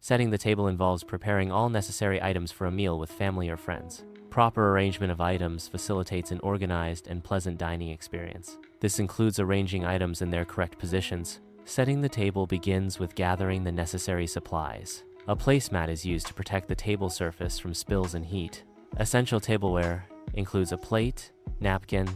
Setting the table involves preparing all necessary items for a meal with family or friends. Proper arrangement of items facilitates an organized and pleasant dining experience. This includes arranging items in their correct positions. Setting the table begins with gathering the necessary supplies. A placemat is used to protect the table surface from spills and heat. Essential tableware includes a plate, napkin,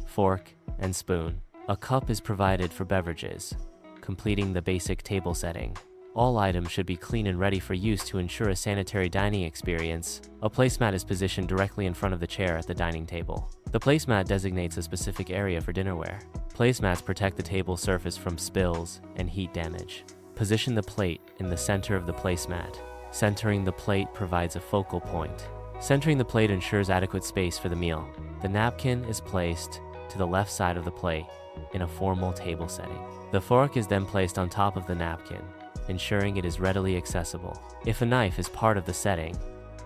fork, and spoon. A cup is provided for beverages, completing the basic table setting. All items should be clean and ready for use to ensure a sanitary dining experience. A placemat is positioned directly in front of the chair at the dining table. The placemat designates a specific area for dinnerware. Placemats protect the table surface from spills and heat damage. Position the plate in the center of the placemat. Centering the plate provides a focal point. Centering the plate ensures adequate space for the meal. The napkin is placed to the left side of the plate in a formal table setting. The fork is then placed on top of the napkin, ensuring it is readily accessible. If a knife is part of the setting,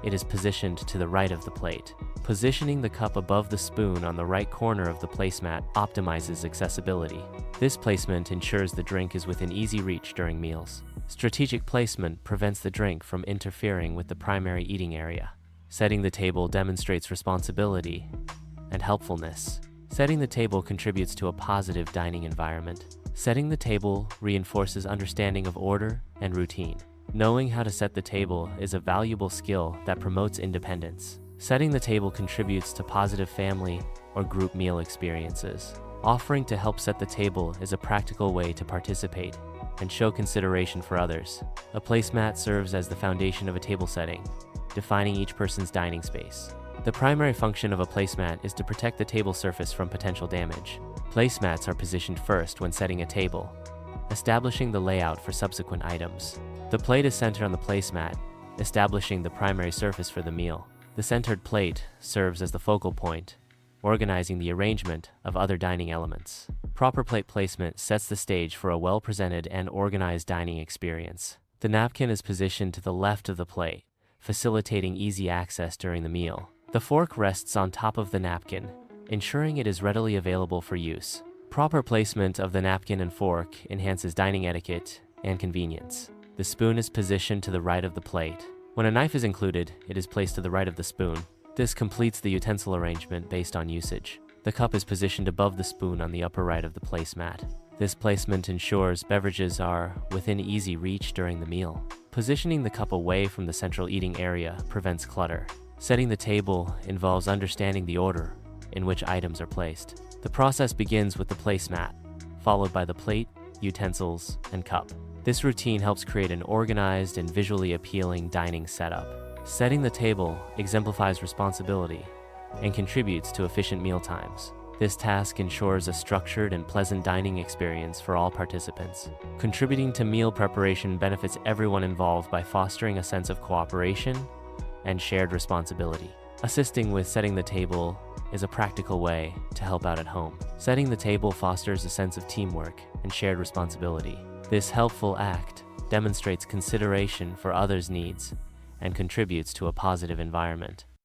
it is positioned to the right of the plate. Positioning the cup above the spoon on the right corner of the placemat optimizes accessibility. This placement ensures the drink is within easy reach during meals. Strategic placement prevents the drink from interfering with the primary eating area. Setting the table demonstrates responsibility and helpfulness. Setting the table contributes to a positive dining environment. Setting the table reinforces understanding of order and routine. Knowing how to set the table is a valuable skill that promotes independence. Setting the table contributes to positive family or group meal experiences. Offering to help set the table is a practical way to participate and show consideration for others. A placemat serves as the foundation of a table setting, defining each person's dining space. The primary function of a placemat is to protect the table surface from potential damage. Placemats are positioned first when setting a table, establishing the layout for subsequent items. The plate is centered on the placemat, establishing the primary surface for the meal. The centered plate serves as the focal point, organizing the arrangement of other dining elements. Proper plate placement sets the stage for a well-presented and organized dining experience. The napkin is positioned to the left of the plate, facilitating easy access during the meal. The fork rests on top of the napkin, ensuring it is readily available for use. Proper placement of the napkin and fork enhances dining etiquette and convenience. The spoon is positioned to the right of the plate. When a knife is included, it is placed to the right of the spoon. This completes the utensil arrangement based on usage. The cup is positioned above the spoon on the upper right of the placemat. This placement ensures beverages are within easy reach during the meal. Positioning the cup away from the central eating area prevents clutter. Setting the table involves understanding the order in which items are placed. The process begins with the placemat, followed by the plate, utensils, and cup. This routine helps create an organized and visually appealing dining setup. Setting the table exemplifies responsibility and contributes to efficient meal times. This task ensures a structured and pleasant dining experience for all participants. Contributing to meal preparation benefits everyone involved by fostering a sense of cooperation and shared responsibility. Assisting with setting the table is a practical way to help out at home. Setting the table fosters a sense of teamwork and shared responsibility. This helpful act demonstrates consideration for others' needs and contributes to a positive environment.